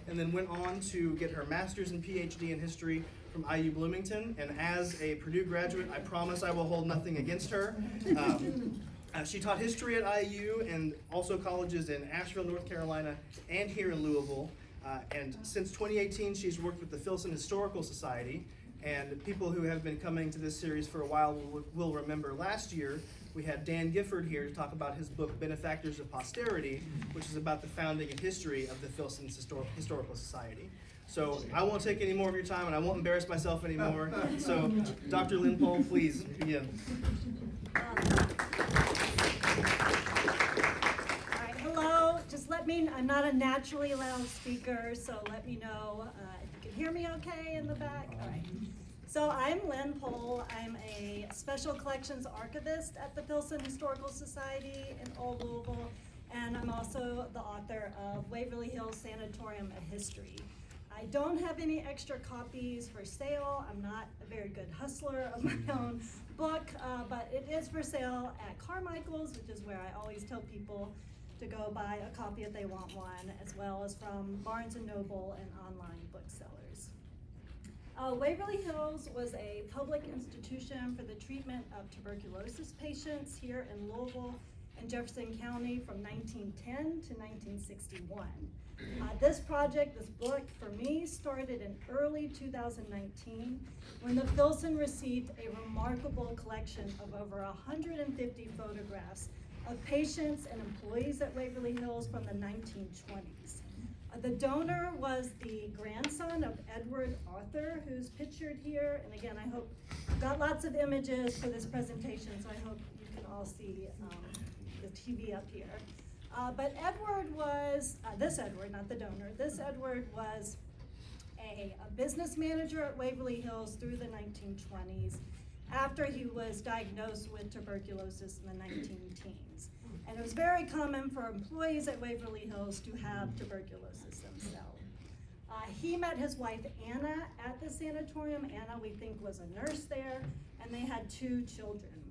and then went on to get her master's and PhD in history from IU Bloomington. And as a Purdue graduate, I promise I will hold nothing against her. She taught history at IU and also colleges in Asheville, North Carolina, and here in Louisville. And since 2018, she's worked with the Filson Historical Society. And people who have been coming to this series for a while will remember last year we had Dan Gifford here to talk about his book, Benefactors of Posterity, which is about the founding and history of the Filson Historical Society. So I won't take any more of your time, and I won't embarrass myself anymore. So Dr. Lynn Pohl, please begin. All right, hello. Just let me, I'm not a naturally loud speaker, so let me know if you can hear me okay in the back. All right. So I'm Lynn Pohl. I'm a special collections archivist at the Filson Historical Society in Old Louisville, and I'm also the author of Waverly Hills Sanatorium, A History. I don't have any extra copies for sale. I'm not a very good hustler of my own book, but it is for sale at Carmichael's, which is where I always tell people to go buy a copy if they want one, as well as from Barnes & Noble and online booksellers. Waverly Hills was a public institution for the treatment of tuberculosis patients here in Louisville and Jefferson County from 1910 to 1961. This project, this book, for me, started in early 2019 when the Filson received a remarkable collection of over 150 photographs of patients and employees at Waverly Hills from the 1920s. The donor was the grandson of Edward Arthur, who's pictured here. And again, I hope I've got lots of images for this presentation, so I hope you can all see the TV up here. But Edward was, this Edward, not the donor, this Edward was a business manager at Waverly Hills through the 1920s after he was diagnosed with tuberculosis in the 19-teens. And it was very common for employees at Waverly Hills to have tuberculosis themselves. He met his wife Anna at the sanatorium. Anna, we think, was a nurse there, and they had 2 children.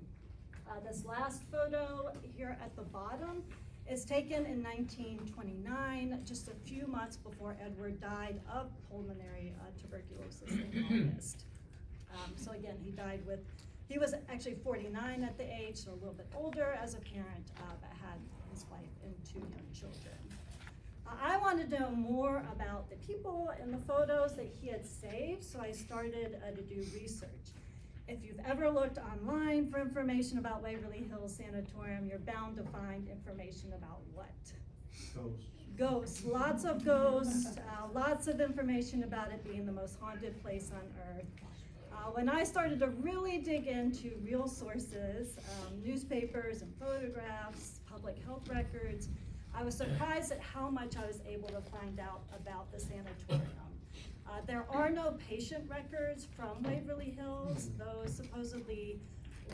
This last photo here at the bottom is taken in 1929, just a few months before Edward died of pulmonary tuberculosis in August. So again, he was actually 49 at the age, so a little bit older as a parent, but had his wife and 2 young children. I wanted to know more about the people in the photos that he had saved, so I started to do research. If you've ever looked online for information about Waverly Hills Sanatorium, you're bound to find information about what? Ghosts. Ghosts, lots of ghosts, lots of information about it being the most haunted place on earth. When I started to really dig into real sources, newspapers and photographs, public health records, I was surprised at how much I was able to find out about the sanatorium. There are no patient records from Waverly Hills. Those supposedly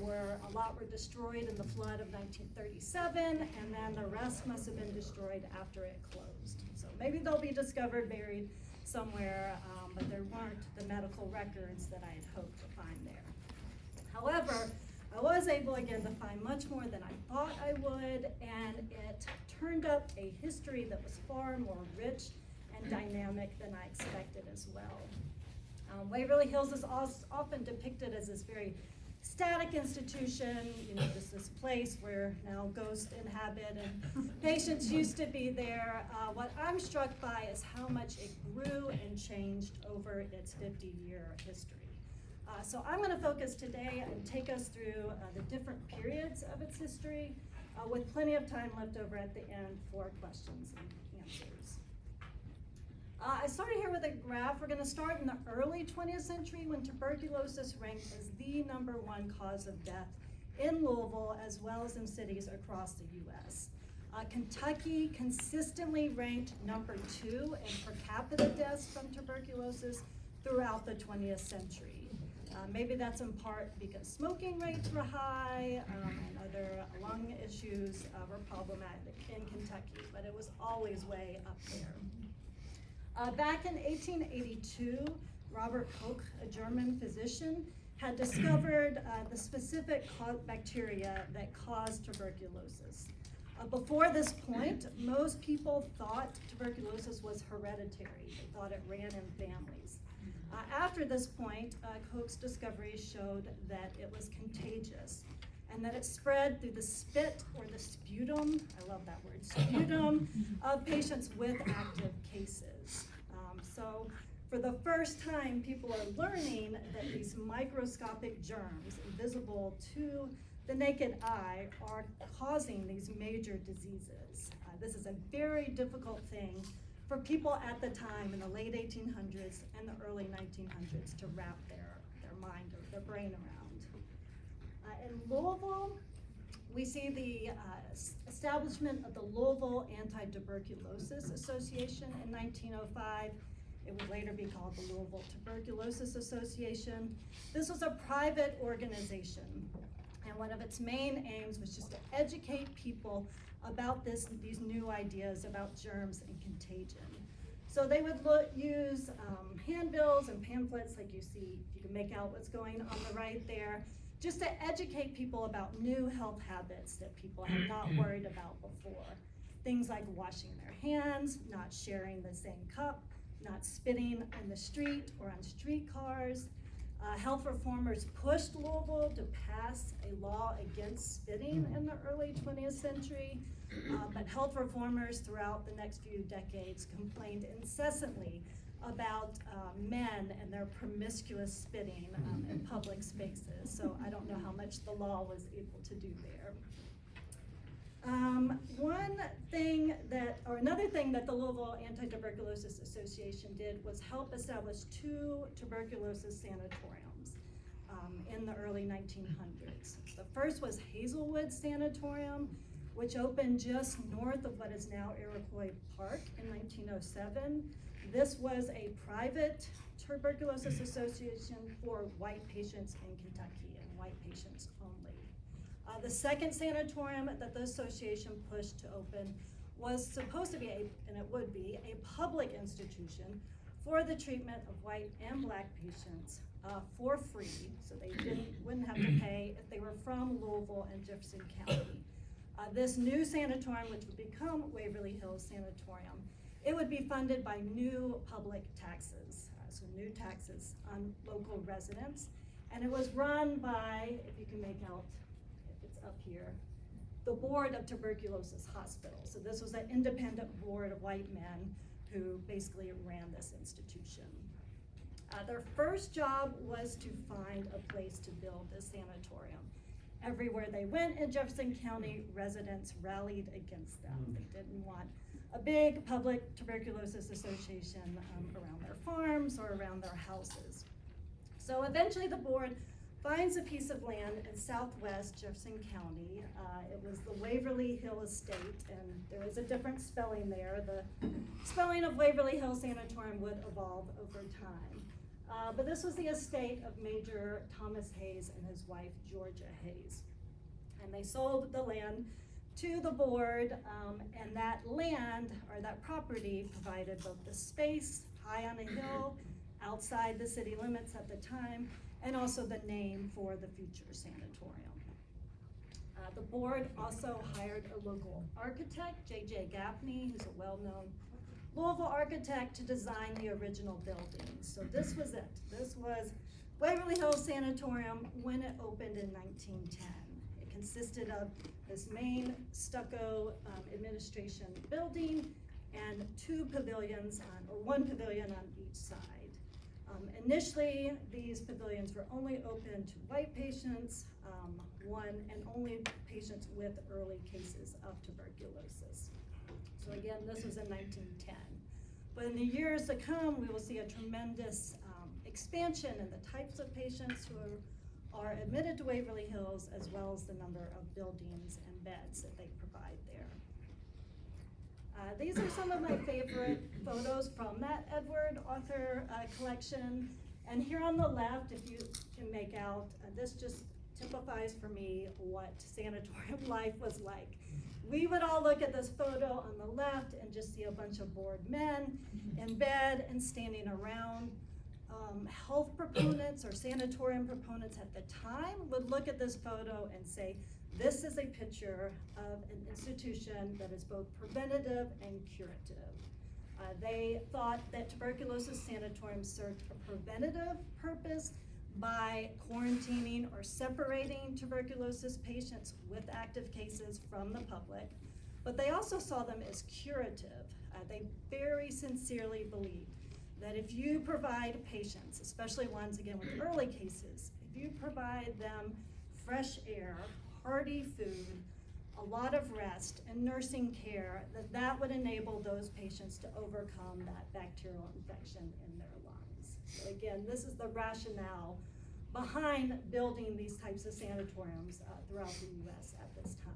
a lot were destroyed in the flood of 1937, and then the rest must have been destroyed after it closed. So maybe they'll be discovered buried somewhere, but there weren't the medical records that I had hoped to find there. However, I was able again to find much more than I thought I would, and it turned up a history that was far more rich and dynamic than I expected as well. Waverly Hills is often depicted as this very static institution, just this place where now ghosts inhabit and patients used to be there. What I'm struck by is how much it grew and changed over its 50-year history. So I'm going to focus today and take us through the different periods of its history, with plenty of time left over at the end for questions and answers. I started here with a graph. We're going to start in the early 20th century when tuberculosis ranked as the #1 cause of death in Louisville as well as in cities across the U.S. Kentucky consistently ranked #2 in per capita deaths from tuberculosis throughout the 20th century. Maybe that's in part because smoking rates were high and other lung issues were problematic in Kentucky, but it was always way up there. Back in 1882, Robert Koch, a German physician, had discovered the specific bacteria that caused tuberculosis. Before this point, most people thought tuberculosis was hereditary. They thought it ran in families. After this point, Koch's discoveries showed that it was contagious and that it spread through the spit or the sputum, I love that word, sputum, of patients with active cases. So for the first time, people are learning that these microscopic germs, invisible to the naked eye, are causing these major diseases. This is a very difficult thing for people at the time in the late 1800s and the early 1900s to wrap their mind or their brain around. In Louisville, we see the establishment of the Louisville Anti-Tuberculosis Association in 1905. It would later be called the Louisville Tuberculosis Association. This was a private organization, and one of its main aims was just to educate people about these new ideas about germs and contagion. So they would use handbills and pamphlets like you see, you can make out what's going on the right there, just to educate people about new health habits that people had not worried about before. Things like washing their hands, not sharing the same cup, not spitting in the street or on streetcars. Health reformers pushed Louisville to pass a law against spitting in the early 20th century, but health reformers throughout the next few decades complained incessantly about men and their promiscuous spitting in public spaces. So I don't know how much the law was able to do there. Another thing that the Louisville Anti-Tuberculosis Association did was help establish 2 tuberculosis sanatoriums in the early 1900s. The first was Hazelwood Sanatorium, which opened just north of what is now Iroquois Park in 1907. This was a private tuberculosis association for white patients in Kentucky and white patients only. The second sanatorium that the association pushed to open was supposed to be, and it would be, a public institution for the treatment of white and black patients for free, so they wouldn't have to pay if they were from Louisville and Jefferson County. This new sanatorium, which would become Waverly Hills Sanatorium, it would be funded by new public taxes, so new taxes on local residents, and it was run by, if you can make out, it's up here, the Board of Tuberculosis Hospital. So this was an independent board of white men who basically ran this institution. Their first job was to find a place to build this sanatorium. Everywhere they went in Jefferson County, residents rallied against them. They didn't want a big public tuberculosis association around their farms or around their houses. So eventually the board finds a piece of land in southwest Jefferson County. It was the Waverly Hill Estate, and there is a different spelling there. The spelling of Waverly Hill Sanatorium would evolve over time. But this was the estate of Major Thomas Hayes and his wife, Georgia Hayes. And they sold the land to the board, and that land, or that property, provided both the space high on a hill outside the city limits at the time, and also the name for the future sanatorium. The board also hired a local architect, J.J. Gaffney, who's a well-known Louisville architect, to design the original building. So this was it. This was Waverly Hills Sanatorium when it opened in 1910. It consisted of this main stucco administration building and 2 pavilions, or 1 pavilion on each side. Initially, these pavilions were only open to white patients, and only patients with early cases of tuberculosis. So again, this was in 1910. But in the years to come, we will see a tremendous expansion in the types of patients who are admitted to Waverly Hills, as well as the number of buildings and beds that they provide there. These are some of my favorite photos from that Edward Author collection. And here on the left, if you can make out, this just typifies for me what sanatorium life was like. We would all look at this photo on the left and just see a bunch of bored men in bed and standing around. Health proponents or sanatorium proponents at the time would look at this photo and say, This is a picture of an institution that is both preventative and curative. They thought that tuberculosis sanatoriums served a preventative purpose by quarantining or separating tuberculosis patients with active cases from the public, but they also saw them as curative. They very sincerely believed that if you provide patients, especially ones again with early cases, if you provide them fresh air, hearty food, a lot of rest, and nursing care, that would enable those patients to overcome that bacterial infection in their lungs. So again, this is the rationale behind building these types of sanatoriums throughout the US at this time.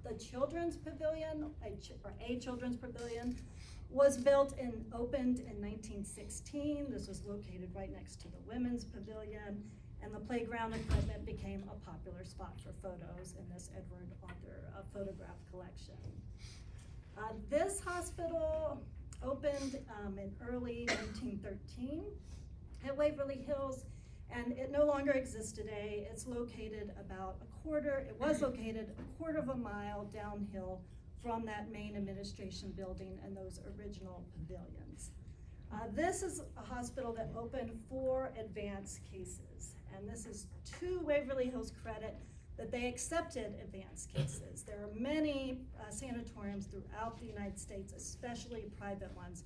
The Children's Pavilion, a Children's Pavilion, was built and opened in 1916. This was located right next to the Women's Pavilion, and the playground equipment became a popular spot for photos in this Edward Arthur photograph collection. This hospital opened in early 1913 at Waverly Hills, and it no longer exists today. It's located it was located a quarter of a mile downhill from that main administration building and those original pavilions. This is a hospital that opened for advanced cases, and this is to Waverly Hills' credit that they accepted advanced cases. There are many sanatoriums throughout the United States, especially private ones,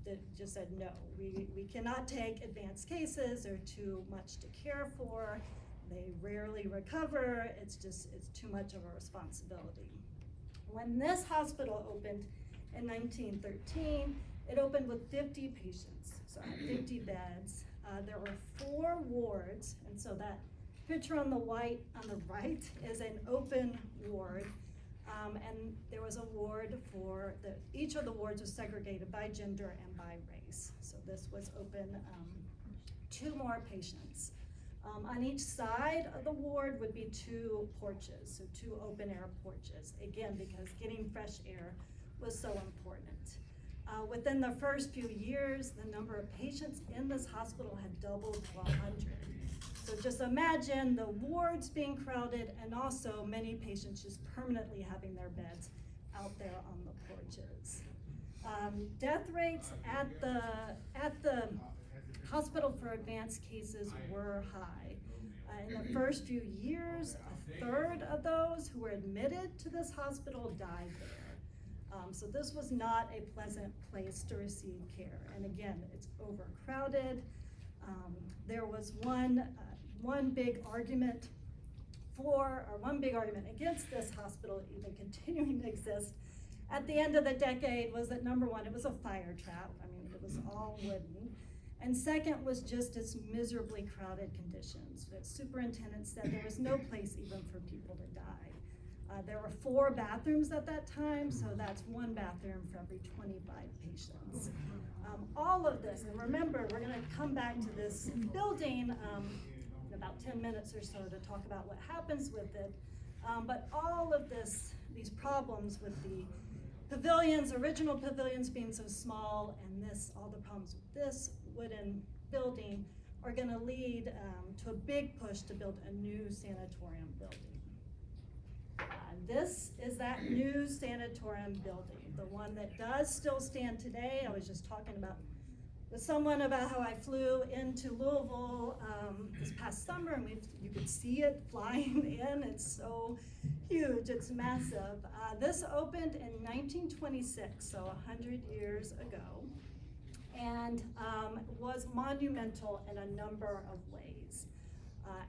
that just said, no, we cannot take advanced cases, they're too much to care for, they rarely recover, it's too much of a responsibility. When this hospital opened in 1913, it opened with 50 patients, so 50 beds. There were 4 wards, and so that picture on the right is an open ward, and there was a ward for each of the wards was segregated by gender and by race. So this was open 2 more patients. On each side of the ward would be 2 porches, so 2 open air porches, again, because getting fresh air was so important. Within the first few years, the number of patients in this hospital had doubled to 100. So just imagine the wards being crowded and also many patients just permanently having their beds out there on the porches. Death rates at the hospital for advanced cases were high. In the first few years, a third of those who were admitted to this hospital died there. So this was not a pleasant place to receive care. And again, it's overcrowded. There was one big argument against this hospital even continuing to exist at the end of the decade was that number one, it was a fire trap. I mean, it was all wooden. And second was just its miserably crowded conditions. The superintendent said there was no place even for people to die. There were 4 bathrooms at that time, so that's 1 bathroom for every 25 patients. All of this, and remember, we're gonna come back to this building in about 10 minutes or so to talk about what happens with it. But all of these problems with the pavilions, original pavilions being so small, and all the problems with this wooden building are gonna lead to a big push to build a new sanatorium building. This is that new sanatorium building, the one that does still stand today. I was just talking with someone about how I flew into Louisville this past summer, and you could see it flying in. It's so huge, it's massive. This opened in 1926, so 100 years ago, and was monumental in a number of ways.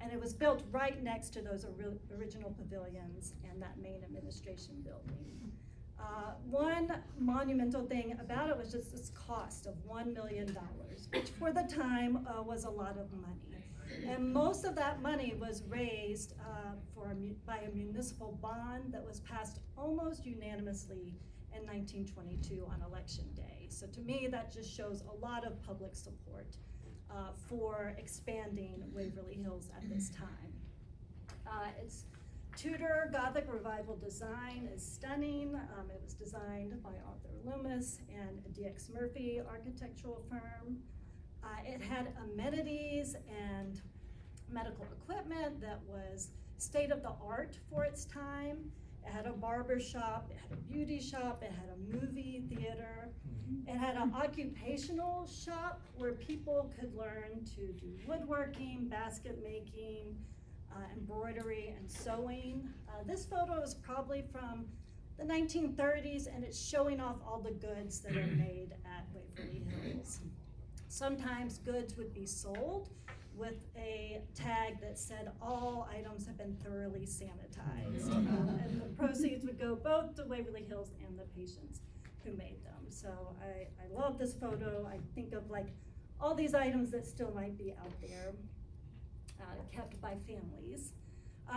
And it was built right next to those original pavilions and that main administration building. One monumental thing about it was just this cost of $1 million, which for the time was a lot of money. And most of that money was raised by a municipal bond that was passed almost unanimously in 1922 on election day. So to me, that just shows a lot of public support for expanding Waverly Hills at this time. Its Tudor Gothic Revival design is stunning. It was designed by Arthur Loomis and DX Murphy architectural firm. It had amenities and medical equipment that was state of the art for its time. It had a barber shop, it had a beauty shop, it had a movie theater. It had an occupational shop where people could learn to do woodworking, basket making, embroidery, and sewing. This photo is probably from the 1930s, and it's showing off all the goods that are made at Waverly Hills. Sometimes goods would be sold with a tag that said all items have been thoroughly sanitized. And the proceeds would go both to Waverly Hills and the patients who made them. So I love this photo. I think of like all these items that still might be out there, kept by families.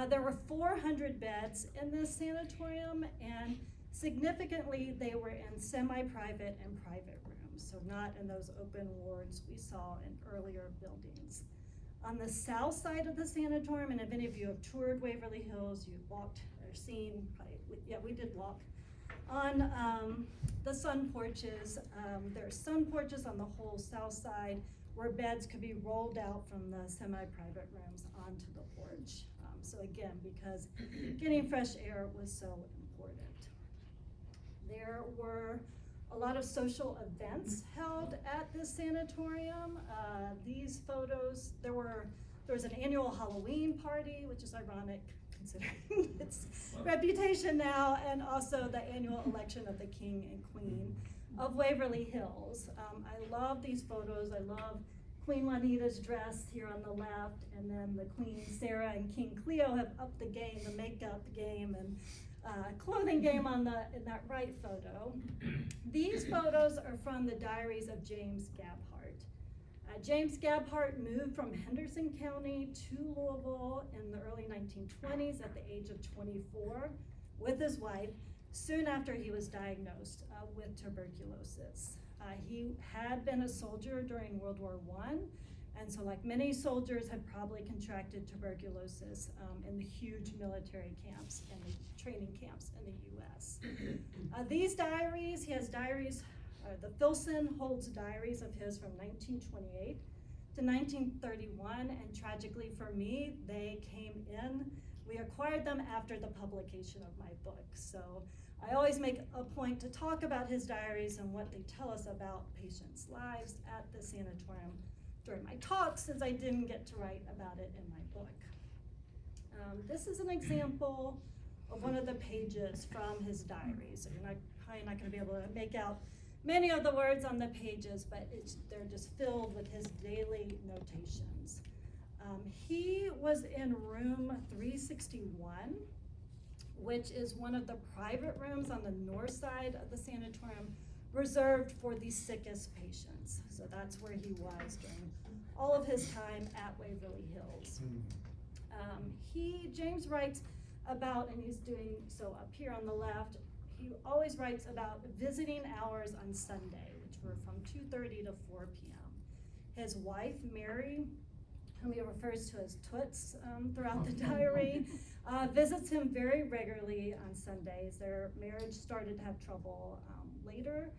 There were 400 beds in this sanatorium, and significantly they were in semi-private and private rooms, so not in those open wards we saw in earlier buildings. On the south side of the sanatorium, and if any of you have toured Waverly Hills, you've walked or seen, yeah, we did walk on the sun porches. There are sun porches on the whole south side where beds could be rolled out from the semi-private rooms onto the porch. So again, because getting fresh air was so important. There were a lot of social events held at this sanatorium. These photos, there was an annual Halloween party, which is ironic considering its reputation now, and also the annual election of the King and Queen of Waverly Hills. I love these photos. I love Queen Juanita's dress here on the left, and then the Queen Sarah and King Cleo have upped the game, the makeup game, and clothing game in that right photo. These photos are from the diaries of James Gabhart. James Gabhart moved from Henderson County to Louisville in the early 1920s at the age of 24 with his wife, soon after he was diagnosed with tuberculosis. He had been a soldier during World War I, and so like many soldiers had probably contracted tuberculosis in the huge military camps and the training camps in the US. These diaries, he has diaries, the Filson holds diaries of his from 1928 to 1931, and tragically for me, they came in. We acquired them after the publication of my book. So I always make a point to talk about his diaries and what they tell us about patients' lives at the sanatorium during my talk, since I didn't get to write about it in my book. This is an example of one of the pages from his diary. So you're probably not gonna be able to make out many of the words on the pages, but they're just filled with his daily notations. He was in room 361, which is one of the private rooms on the north side of the sanatorium reserved for the sickest patients. So that's where he was during all of his time at Waverly Hills. James writes about, and he's doing so up here on the left, he always writes about visiting hours on Sunday, which were from 2:30 to 4 p.m. His wife, Mary, whom he refers to as Toots throughout the diary, visits him very regularly on Sundays. Their marriage started to have trouble later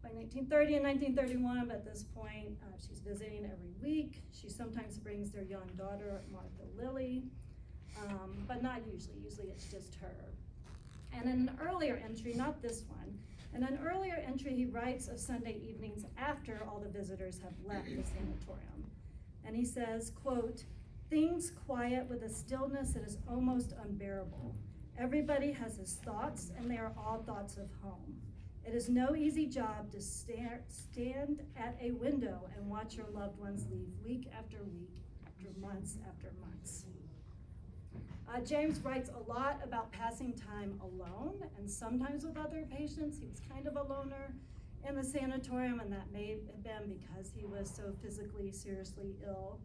by 1930 and 1931, but at this point, she's visiting every week. She sometimes brings their young daughter, Martha Lily, but not usually. Usually it's just her. And in an earlier entry, not this one, in an earlier entry he writes of Sunday evenings after all the visitors have left the sanatorium. And he says, quote, "Things quiet with a stillness that is almost unbearable. Everybody has his thoughts, and they are all thoughts of home. It is no easy job to stand at a window and watch your loved ones leave week after week, after months. James writes a lot about passing time alone, and sometimes with other patients. He was kind of a loner in the sanatorium, and that may have been because he was so physically seriously ill.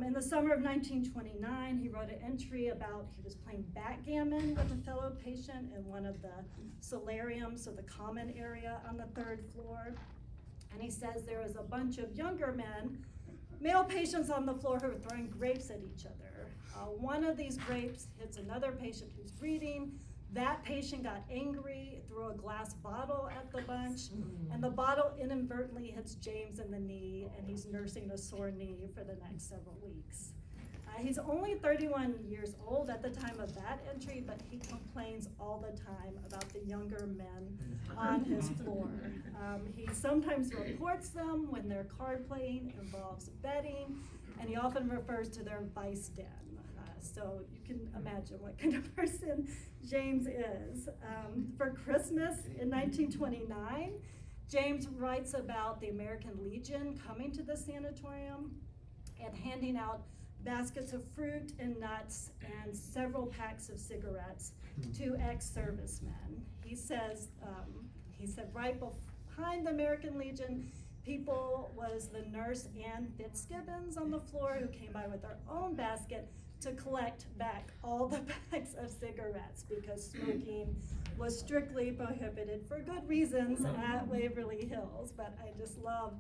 In the summer of 1929, he wrote an entry about he was playing backgammon with a fellow patient in one of the solariums, so the common area on the 3rd floor. And he says there was a bunch of younger men, male patients on the floor, who were throwing grapes at each other. One of these grapes hits another patient who's reading. That patient got angry, threw a glass bottle at the bunch, and the bottle inadvertently hits James in the knee, and he's nursing a sore knee for the next several weeks. He's only 31 years old at the time of that entry, but he complains all the time about the younger men on his floor. He sometimes reports them when their card playing involves betting, and he often refers to their vice den. So you can imagine what kind of person James is. For Christmas in 1929, James writes about the American Legion coming to the sanatorium and handing out baskets of fruit and nuts and several packs of cigarettes to ex-servicemen. He said right behind the American Legion, people was the nurse Ann Fitzgibbons on the floor who came by with her own basket to collect back all the packs of cigarettes because smoking was strictly prohibited for good reasons at Waverly Hills. But I just love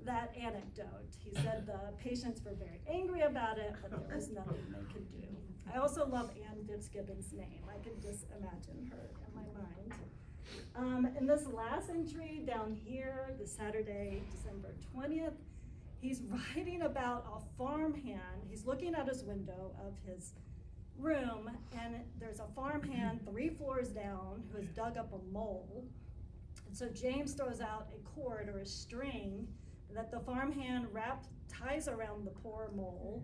that anecdote. He said the patients were very angry about it, but there was nothing they could do. I also love Ann Fitzgibbons' name. I can just imagine her in my mind. In this last entry down here, the Saturday, December 20th, he's writing about a farmhand. He's looking out his window of his room, and there's a farmhand 3 floors down who has dug up a mole. And so James throws out a cord or a string that the farmhand ties around the poor mole.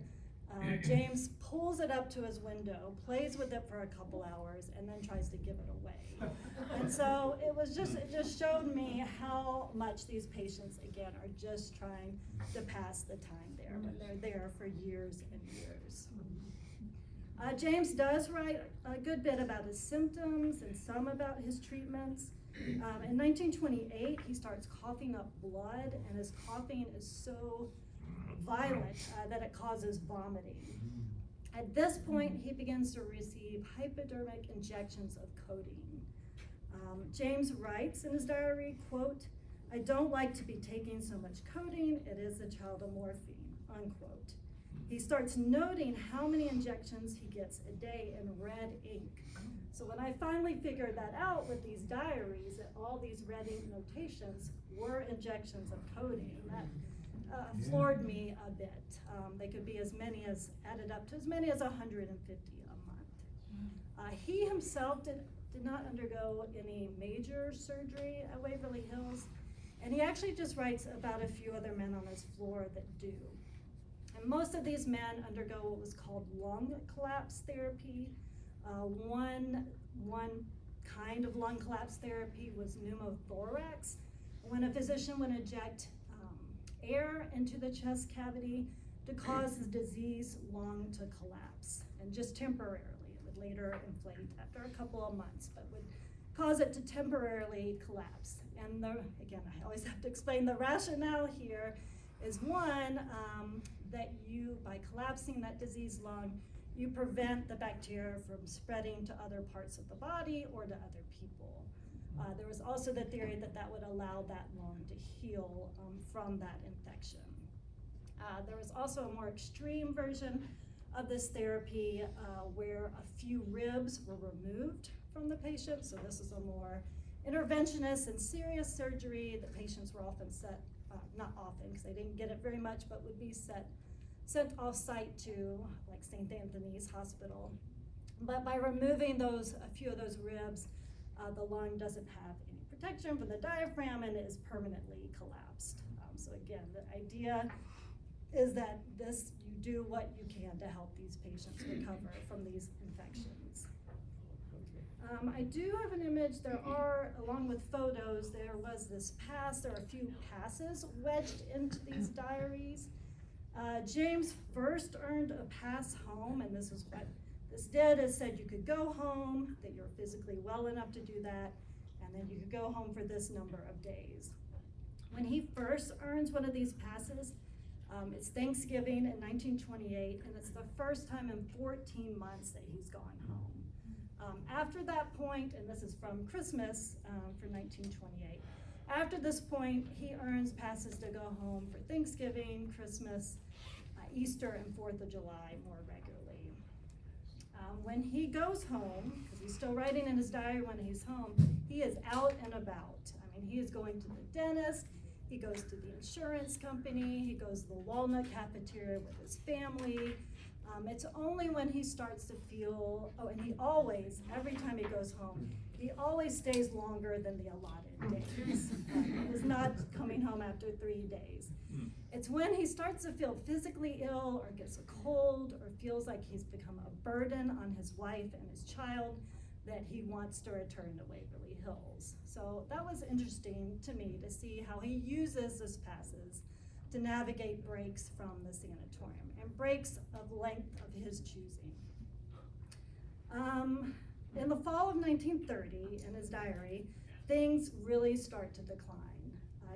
James pulls it up to his window, plays with it for a couple hours, and then tries to give it away. And so it just showed me how much these patients, again, are just trying to pass the time there when they're there for years and years. James does write a good bit about his symptoms and some about his treatments. In 1928, he starts coughing up blood, and his coughing is so violent that it causes vomiting. At this point, he begins to receive hypodermic injections of codeine. James writes in his diary, quote, "I don't like to be taking so much codeine, it is a child of morphine," unquote. He starts noting how many injections he gets a day in red ink. So when I finally figured that out with these diaries, that all these red ink notations were injections of codeine, that floored me a bit. They could be added up to as many as 150 a month. He himself did not undergo any major surgery at Waverly Hills, and he actually just writes about a few other men on his floor that do. And most of these men undergo what was called lung collapse therapy. One kind of lung collapse therapy was pneumothorax, when a physician would inject air into the chest cavity to cause the diseased lung to collapse, and just temporarily. It would later inflate after a couple of months, but would cause it to temporarily collapse. And again, I always have to explain the rationale here is one, that by collapsing that diseased lung, you prevent the bacteria from spreading to other parts of the body or to other people. There was also the theory that would allow that lung to heal from that infection. There was also a more extreme version of this therapy where a few ribs were removed from the patient. So this is a more interventionist and serious surgery. The patients were often not often because they didn't get it very much, but would be sent off-site to like St. Anthony's Hospital. But by removing a few of those ribs, the lung doesn't have any protection from the diaphragm and is permanently collapsed. So again, the idea is that you do what you can to help these patients recover from these infections. I do have an image. There are, along with photos, there are a few passes wedged into these diaries. James first earned a pass home, and this is what this did, is said you could go home, that you're physically well enough to do that, and then you could go home for this number of days. When he first earns one of these passes, it's Thanksgiving in 1928, and it's the first time in 14 months that he's gone home. After that point, and this is from Christmas for 1928, after this point, he earns passes to go home for Thanksgiving, Christmas, Easter, and 4th of July more regularly. When he goes home, because he's still writing in his diary when he's home, he is out and about. I mean, he is going to the dentist, he goes to the insurance company, he goes to the Walnut cafeteria with his family. It's only when he starts to feel, and he always, every time he goes home, he always stays longer than the allotted days. He's not coming home after 3 days. It's when he starts to feel physically ill or gets a cold or feels like he's become a burden on his wife and his child that he wants to return to Waverly Hills. So that was interesting to me to see how he uses this passage to navigate breaks from the sanatorium and breaks of length of his choosing. In the fall of 1930, in his diary, things really start to decline.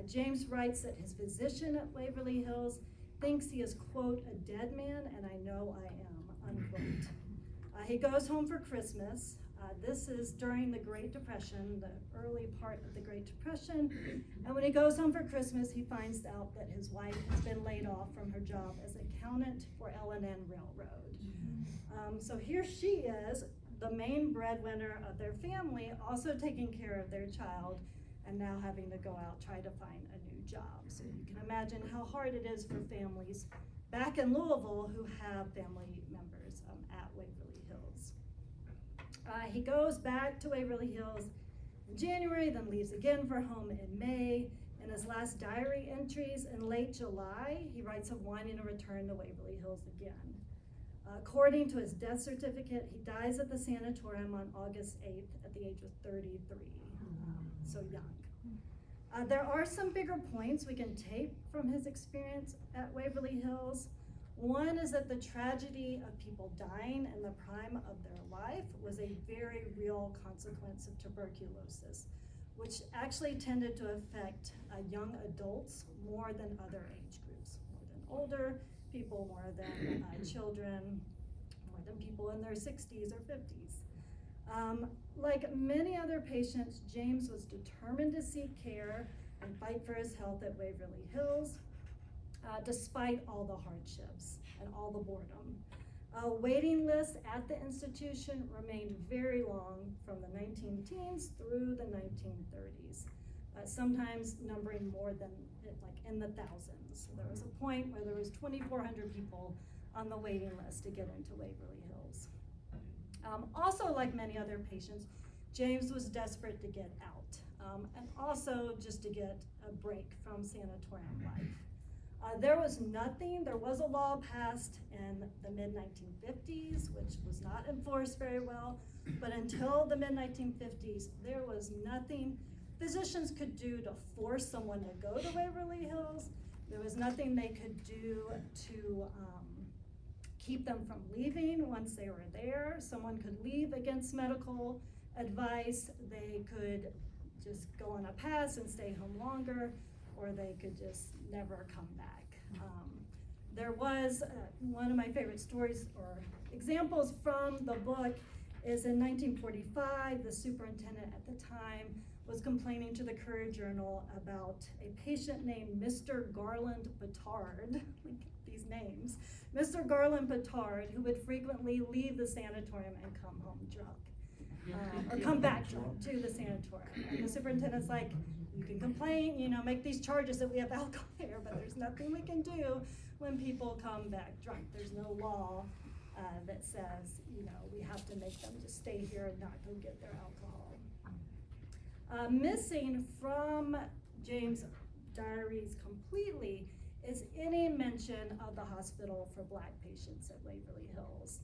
James writes that his physician at Waverly Hills thinks he is, quote, a dead man, and I know I am, unquote. He goes home for Christmas. This is during the Great Depression, the early part of the Great Depression. And when he goes home for Christmas, he finds out that his wife has been laid off from her job as accountant for L&N Railroad. So here she is, the main breadwinner of their family, also taking care of their child, and now having to go out, try to find a new job. So you can imagine how hard it is for families back in Louisville who have family members at Waverly Hills. He goes back to Waverly Hills in January, then leaves again for home in May. In his last diary entries in late July, he writes of wanting to return to Waverly Hills again. According to his death certificate, he dies at the sanatorium on August 8th at the age of 33, so young. There are some bigger points we can take from his experience at Waverly Hills. One is that the tragedy of people dying in the prime of their life was a very real consequence of tuberculosis, which actually tended to affect young adults more than other age groups, more than older people, more than children, more than people in their 60s or 50s. Like many other patients, James was determined to seek care and fight for his health at Waverly Hills, despite all the hardships and all the boredom. Waiting lists at the institution remained very long from the 19-teens through the 1930s, sometimes numbering more than, like in the thousands. So there was a point where there was 2,400 people on the waiting list to get into Waverly Hills. Also, like many other patients, James was desperate to get out, and also just to get a break from sanatorium life. There was a law passed in the mid-1950s, which was not enforced very well, but until the mid-1950s, there was nothing physicians could do to force someone to go to Waverly Hills. There was nothing they could do to keep them from leaving once they were there. Someone could leave against medical advice. They could just go on a pass and stay home longer, or they could just never come back. There was one of my favorite stories or examples from the book is in 1945, the superintendent at the time was complaining to the Courier-Journal about a patient named Mr. Garland Batard, these names, Mr. Garland Batard, who would frequently leave the sanatorium and come home drunk, or come back drunk to the sanatorium. And the superintendent's like, you can complain, make these charges that we have alcohol here, but there's nothing we can do when people come back drunk. There's no law that says, we have to make them just stay here and not go get their alcohol. Missing from James' diaries completely is any mention of the hospital for Black patients at Waverly Hills.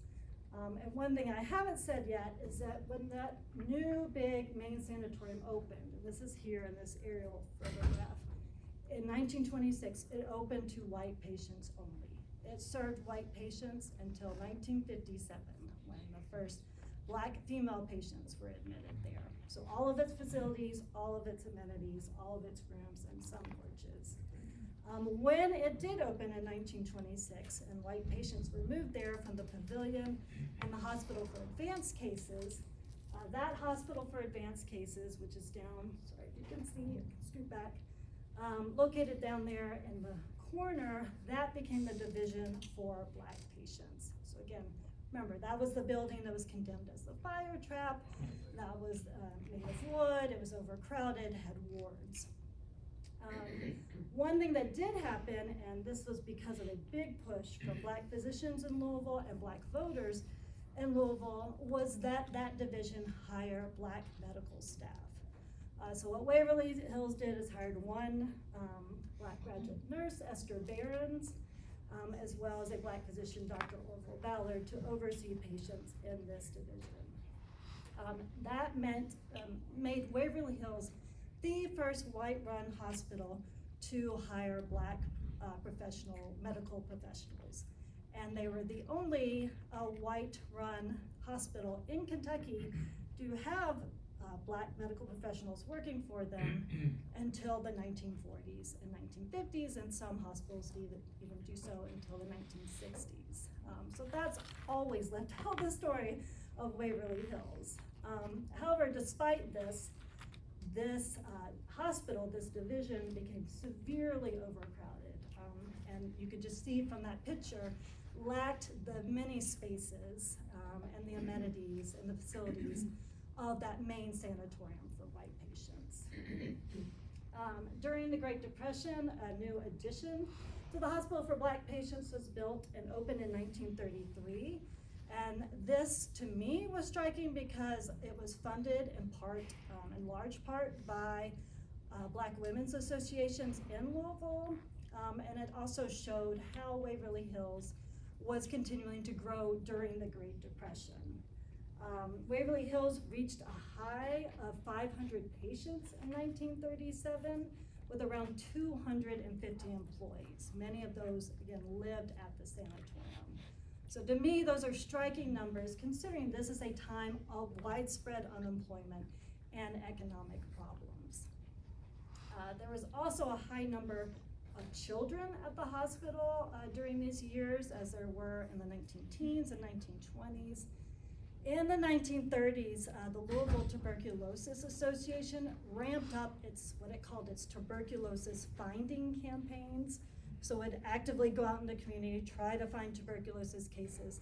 And one thing I haven't said yet is that when that new big main sanatorium opened, and this is here in this aerial photograph, in 1926, it opened to white patients only. It served white patients until 1957, when the first Black female patients were admitted there. So all of its facilities, all of its amenities, all of its rooms, and some porches. When it did open in 1926 and white patients were moved there from the pavilion and the hospital for advanced cases, that hospital for advanced cases, which is down, sorry, you can see, scoot back, located down there in the corner, that became the division for Black patients. So again, remember, that was the building that was condemned as the fire trap. That was made of wood, it was overcrowded, had wards. One thing that did happen, and this was because of a big push from Black physicians in Louisville and Black voters in Louisville, was that that division hire Black medical staff. So what Waverly Hills did is hired one Black graduate nurse, Esther Behrens, as well as a Black physician, Dr. Orville Ballard, to oversee patients in this division. That made Waverly Hills the first white-run hospital to hire Black medical professionals. And they were the only white-run hospital in Kentucky to have Black medical professionals working for them until the 1940s and 1950s, and some hospitals even do so until the 1960s. So that's always led to tell the story of Waverly Hills. However, despite this hospital, this division became severely overcrowded. And you could just see from that picture, lacked the many spaces and the amenities and the facilities of that main sanatorium for white patients. During the Great Depression, a new addition to the hospital for Black patients was built and opened in 1933. And this, to me, was striking because it was funded in large part by Black women's associations in Louisville. And it also showed how Waverly Hills was continuing to grow during the Great Depression. Waverly Hills reached a high of 500 patients in 1937 with around 250 employees. Many of those, again, lived at the sanatorium. So to me, those are striking numbers considering this is a time of widespread unemployment and economic problems. There was also a high number of children at the hospital during these years, as there were in the 19-teens and 1920s. In the 1930s, the Louisville Tuberculosis Association ramped up what it called its tuberculosis finding campaigns. So it would actively go out in the community, try to find tuberculosis cases,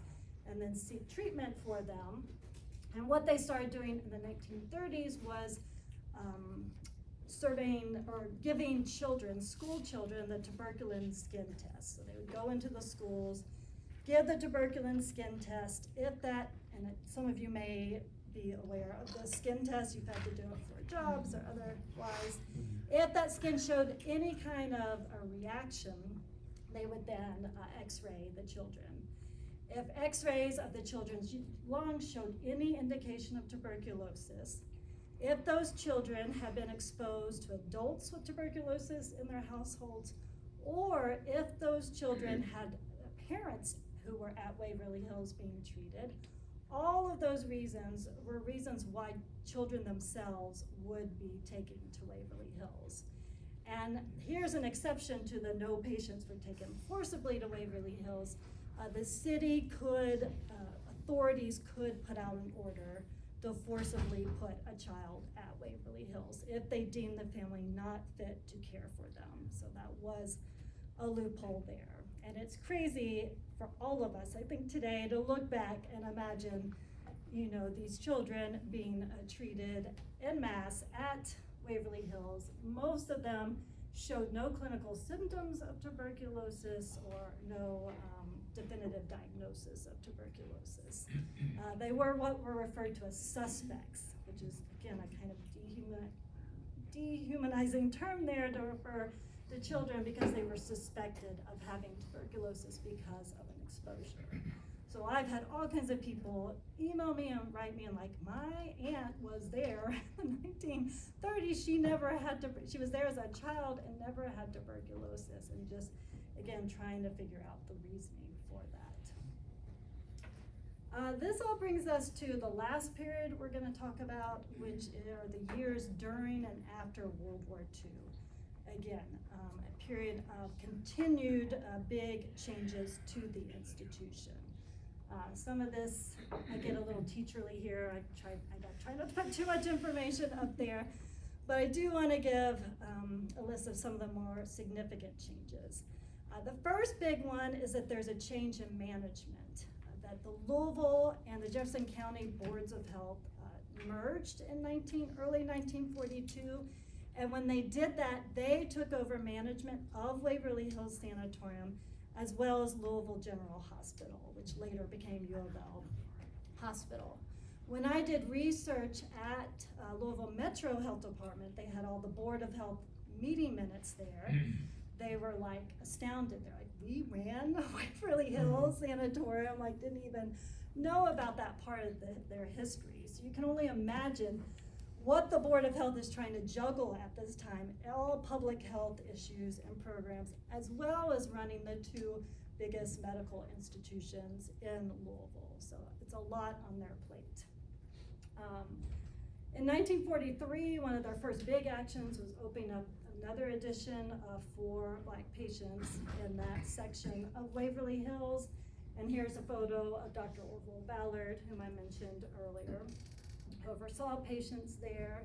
and then seek treatment for them. And what they started doing in the 1930s was surveying or giving children, school children, the tuberculin skin test. So they would go into the schools, give the tuberculin skin test. If that, and some of you may be aware of the skin test, you've had to do it for jobs or otherwise. If that skin showed any kind of a reaction, they would then x-ray the children. If x-rays of the children's lungs showed any indication of tuberculosis, if those children had been exposed to adults with tuberculosis in their households, or if those children had parents who were at Waverly Hills being treated, all of those reasons were reasons why children themselves would be taken to Waverly Hills. And here's an exception to the no patients were taken forcibly to Waverly Hills. The city could, authorities could put out an order to forcibly put a child at Waverly Hills if they deemed the family not fit to care for them. So that was a loophole there. And it's crazy for all of us, I think, today to look back and imagine, these children being treated en masse at Waverly Hills. Most of them showed no clinical symptoms of tuberculosis or no definitive diagnosis of tuberculosis. They were what were referred to as suspects, which is, again, a kind of dehumanizing term there to refer to children because they were suspected of having tuberculosis because of an exposure. So I've had all kinds of people email me and write me and like, my aunt was there in the 1930s. She was there as a child and never had tuberculosis, and just, again, trying to figure out the reasoning for that. This all brings us to the last period we're gonna talk about, which are the years during and after World War II. Again, a period of continued big changes to the institution. Some of this, I get a little teacherly here. I try not to put too much information up there, but I do want to give a list of some of the more significant changes. The first big one is that there's a change in management, that the Louisville and the Jefferson County Boards of Health merged in early 1942, And when they did that, they took over management of Waverly Hills Sanatorium as well as Louisville General Hospital, which later became U of L Hospital. When I did research at Louisville Metro Health Department, they had all the Board of Health meeting minutes there. They were like astounded. They're like, we ran Waverly Hills Sanatorium, like didn't even know about that part of their history. So you can only imagine what the Board of Health is trying to juggle at this time, all public health issues and programs, as well as running the two biggest medical institutions in Louisville. So it's a lot on their plate. In 1943, one of their first big actions was opening up another edition for Black patients in that section of Waverly Hills. And here's a photo of Dr. Orville Ballard, whom I mentioned earlier, who oversaw patients there.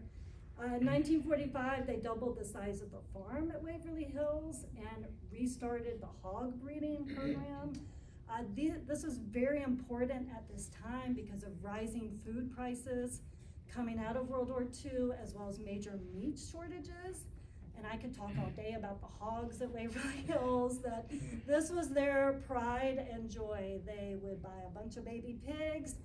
In 1945, they doubled the size of the farm at Waverly Hills and restarted the hog breeding program. This was very important at this time because of rising food prices coming out of World War II, as well as major meat shortages. And I could talk all day about the hogs at Waverly Hills, that this was their pride and joy. They would buy a bunch of baby pigs,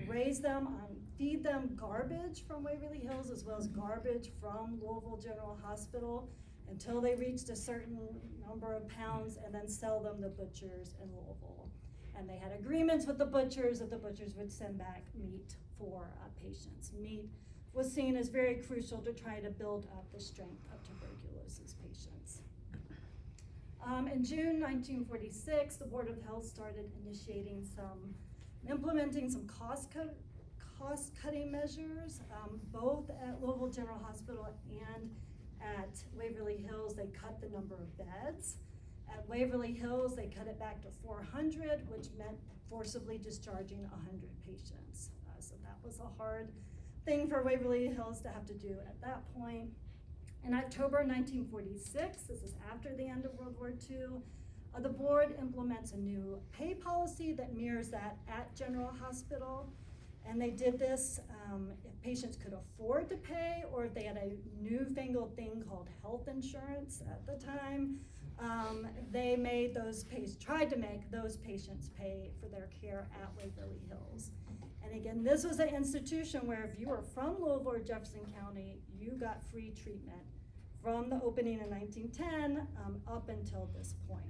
raise them, feed them garbage from Waverly Hills, as well as garbage from Louisville General Hospital, until they reached a certain number of pounds, and then sell them to butchers in Louisville. And they had agreements with the butchers that the butchers would send back meat for patients. Meat was seen as very crucial to try to build up the strength of tuberculosis patients. In June 1946, the Board of Health started implementing some cost-cutting measures, both at Louisville General Hospital and at Waverly Hills. They cut the number of beds. At Waverly Hills, they cut it back to 400, which meant forcibly discharging 100 patients. So that was a hard thing for Waverly Hills to have to do at that point. In October 1946, this is after the end of World War II, the board implements a new pay policy that mirrors that at General Hospital. And they did this if patients could afford to pay, or if they had a newfangled thing called health insurance at the time. They made tried to make those patients pay for their care at Waverly Hills. And again, this was an institution where if you were from Louisville or Jefferson County, you got free treatment from the opening in 1910 up until this point.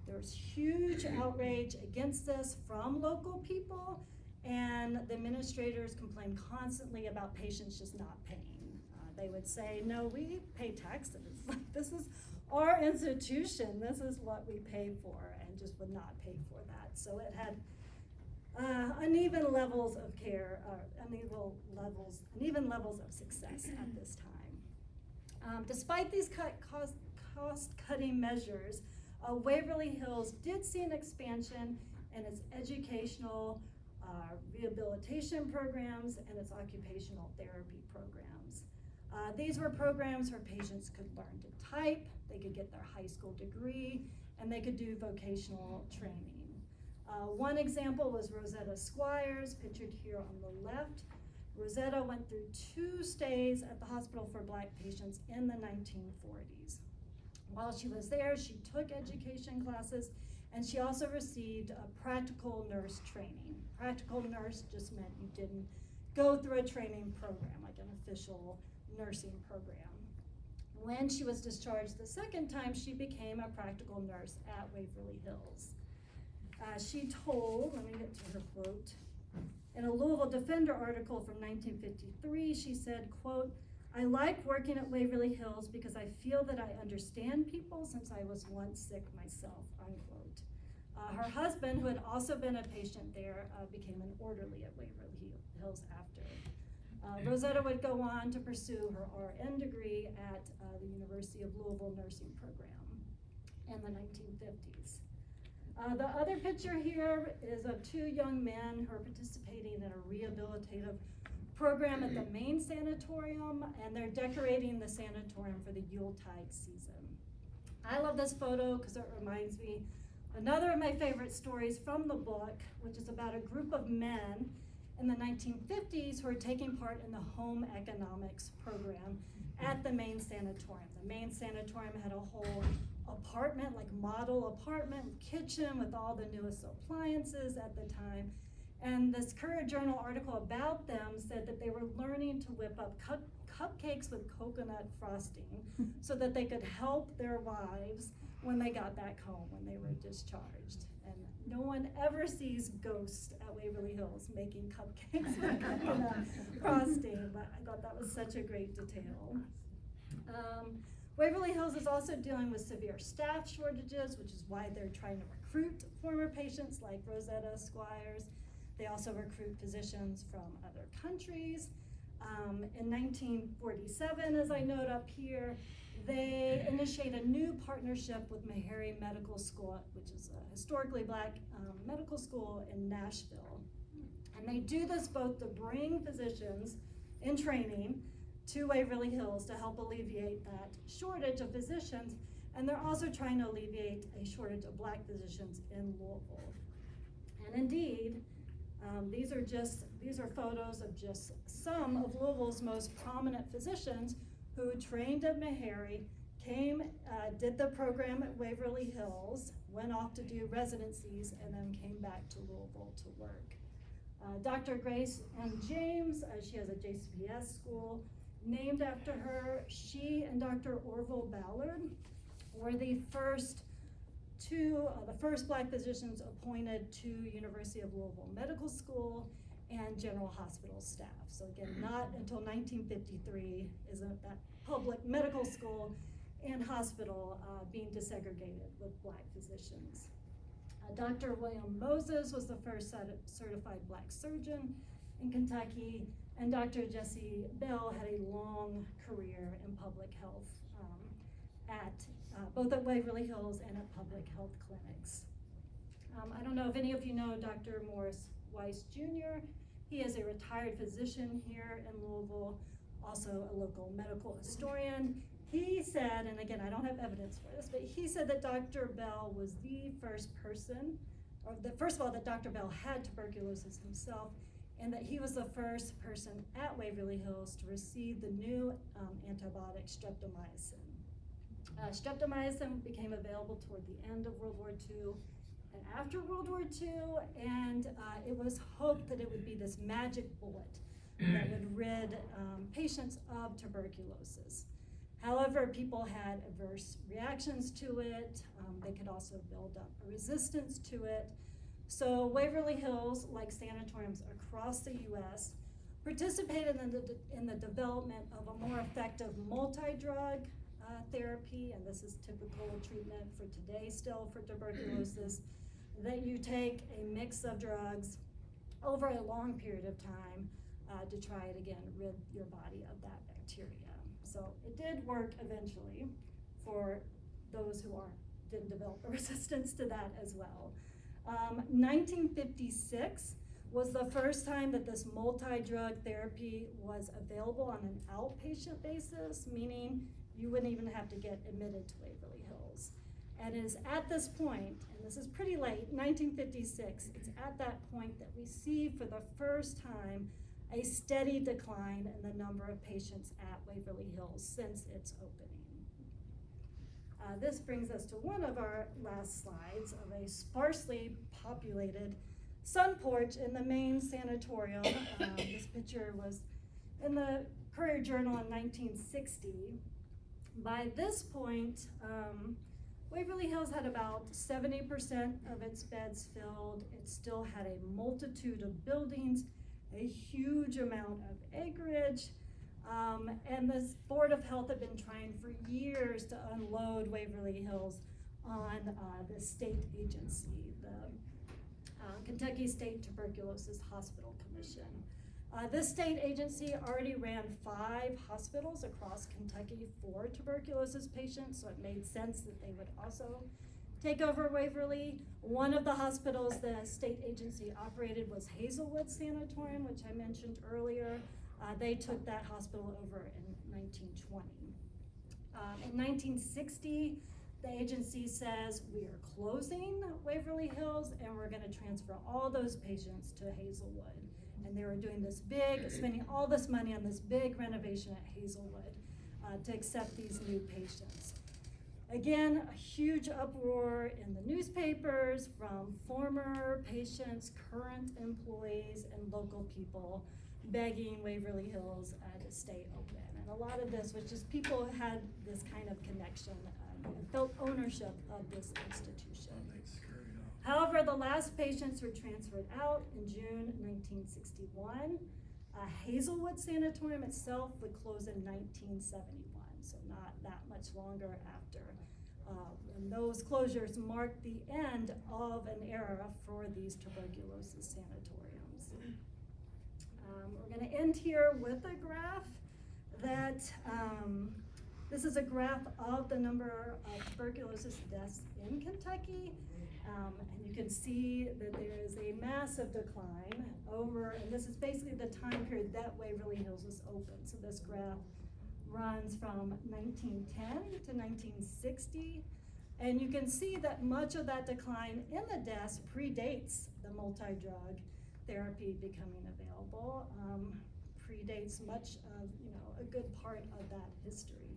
There was huge outrage against this from local people, and the administrators complained constantly about patients just not paying. They would say, no, we pay taxes. This is our institution. This is what we pay for, and just would not pay for that. So it had uneven levels of care, uneven levels of success at this time. Despite these cost-cutting measures, Waverly Hills did see an expansion in its educational rehabilitation programs and its occupational therapy programs. These were programs where patients could learn to type, they could get their high school degree, and they could do vocational training. One example was Rosetta Squires, pictured here on the left. Rosetta went through 2 stays at the hospital for Black patients in the 1940s. While she was there, she took education classes, and she also received a practical nurse training. Practical nurse just meant you didn't go through a training program, like an official nursing program. When she was discharged the second time, she became a practical nurse at Waverly Hills. She told, let me get to her quote, in a Louisville Defender article from 1953, she said, quote, "I like working at Waverly Hills because I feel that I understand people since I was once sick myself," unquote. Her husband, who had also been a patient there, became an orderly at Waverly Hills after. Rosetta would go on to pursue her RN degree at the University of Louisville nursing program in the 1950s. The other picture here is of 2 young men who are participating in a rehabilitative program at the main sanatorium, and they're decorating the sanatorium for the Yuletide season. I love this photo because it reminds me another of my favorite stories from the book, which is about a group of men in the 1950s who were taking part in the home economics program at the main sanatorium. The main sanatorium had a whole apartment, like model apartment, kitchen with all the newest appliances at the time. And this Courier Journal article about them said that they were learning to whip up cupcakes with coconut frosting so that they could help their wives when they got back home, when they were discharged. And no one ever sees ghosts at Waverly Hills making cupcakes with coconut frosting, but I thought that was such a great detail. Waverly Hills is also dealing with severe staff shortages, which is why they're trying to recruit former patients like Rosetta Squires. They also recruit physicians from other countries. In 1947, as I note up here, they initiate a new partnership with Meharry Medical School, which is a historically Black medical school in Nashville. And they do this both to bring physicians in training to Waverly Hills to help alleviate that shortage of physicians, and they're also trying to alleviate a shortage of Black physicians in Louisville. And indeed, these are photos of just some of Louisville's most prominent physicians who trained at Meharry, did the program at Waverly Hills, went off to do residencies, and then came back to Louisville to work. Dr. Grace M. James, she has a JCPS school named after her. She and Dr. Orville Ballard were the first Black physicians appointed to University of Louisville Medical School and General Hospital staff. So again, not until 1953 isn't that public medical school and hospital being desegregated with Black physicians. Dr. William Moses was the first certified Black surgeon in Kentucky, and Dr. Jesse Bell had a long career in public health both at Waverly Hills and at public health clinics. I don't know if any of you know Dr. Morris Weiss Jr. He is a retired physician here in Louisville, also a local medical historian. He said, and again, I don't have evidence for this, but he said that Dr. Bell was the first person, first of all, that Dr. Bell had tuberculosis himself, and that he was the first person at Waverly Hills to receive the new antibiotic streptomycin. Streptomycin became available toward the end of World War II and after World War II, and it was hoped that it would be this magic bullet that would rid patients of tuberculosis. However, people had adverse reactions to it. They could also build up a resistance to it. So Waverly Hills, like sanatoriums across the US, participated in the development of a more effective multi-drug therapy, and this is typical treatment for today still for tuberculosis, that you take a mix of drugs over a long period of time to try it again, rid your body of that bacteria. So it did work eventually for those who didn't develop a resistance to that as well. 1956 was the first time that this multi-drug therapy was available on an outpatient basis, meaning you wouldn't even have to get admitted to Waverly Hills. And it is at this point, and this is pretty late, 1956, it's at that point that we see for the first time a steady decline in the number of patients at Waverly Hills since its opening. This brings us to one of our last slides of a sparsely populated sun porch in the main sanatorium. This picture was in the Courier Journal in 1960. By this point, Waverly Hills had about 70% of its beds filled. It still had a multitude of buildings, a huge amount of acreage, and this Board of Health had been trying for years to unload Waverly Hills on the state agency, the Kentucky State Tuberculosis Hospital Commission. This state agency already ran 5 hospitals across Kentucky for tuberculosis patients, so it made sense that they would also take over Waverly. One of the hospitals the state agency operated was Hazelwood Sanatorium, which I mentioned earlier. They took that hospital over in 1920. In 1960, the agency says, we are closing Waverly Hills and we're gonna transfer all those patients to Hazelwood. And they were doing this big, spending all this money on this big renovation at Hazelwood to accept these new patients. Again, a huge uproar in the newspapers from former patients, current employees, and local people begging Waverly Hills to stay open. And a lot of this was just people who had this kind of connection, and felt ownership of this institution. However, the last patients were transferred out in June 1961. Hazelwood Sanatorium itself would close in 1971, so not that much longer after. And those closures marked the end of an era for these tuberculosis sanatoriums. We're going to end here with a graph that, this is a graph of the number of tuberculosis deaths in Kentucky. And you can see that there is a massive decline over, and this is basically the time period that Waverly Hills was open. So this graph runs from 1910 to 1960. And you can see that much of that decline in the deaths predates the multi-drug therapy becoming available, predates much of, a good part of that history.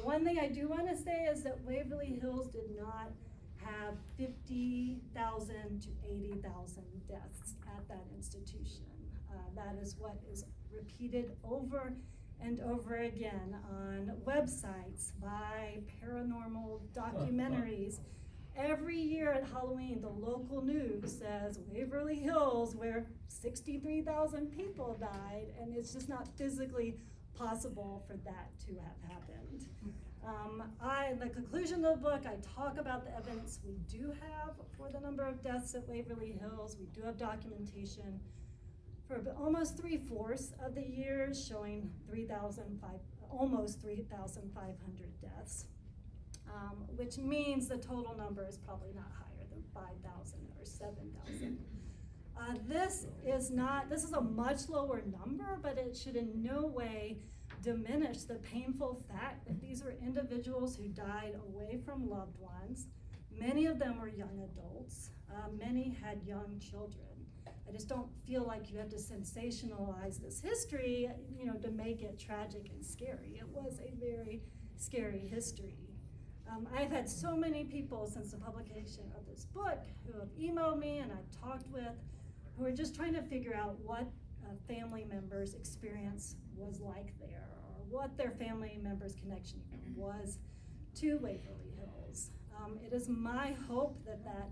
One thing I do want to say is that Waverly Hills did not have 50,000 to 80,000 deaths at that institution. That is what is repeated over and over again on websites, by paranormal documentaries. Every year at Halloween, the local news says Waverly Hills, where 63,000 people died, and it's just not physically possible for that to have happened. In the conclusion of the book, I talk about the evidence we do have for the number of deaths at Waverly Hills. We do have documentation for almost 3/4 of the years, showing almost 3,500 deaths, which means the total number is probably not higher than 5,000 or 7,000. This is a much lower number, but it should in no way diminish the painful fact that these were individuals who died away from loved ones. Many of them were young adults. Many had young children. I just don't feel like you have to sensationalize this history, to make it tragic and scary. It was a very scary history. I've had so many people since the publication of this book who have emailed me and I've talked with, who are just trying to figure out what a family member's experience was like there, or what their family member's connection was to Waverly Hills. It is my hope that that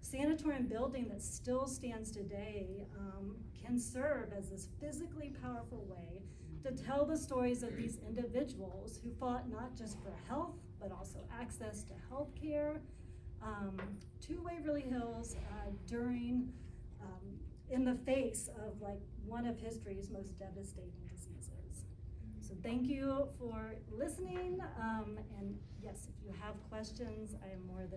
sanatorium building that still stands today can serve as this physically powerful way to tell the stories of these individuals who fought not just for health, but also access to health care, to Waverly Hills in the face of one of history's most devastating diseases. So thank you for listening, and yes, if you have questions, I am more than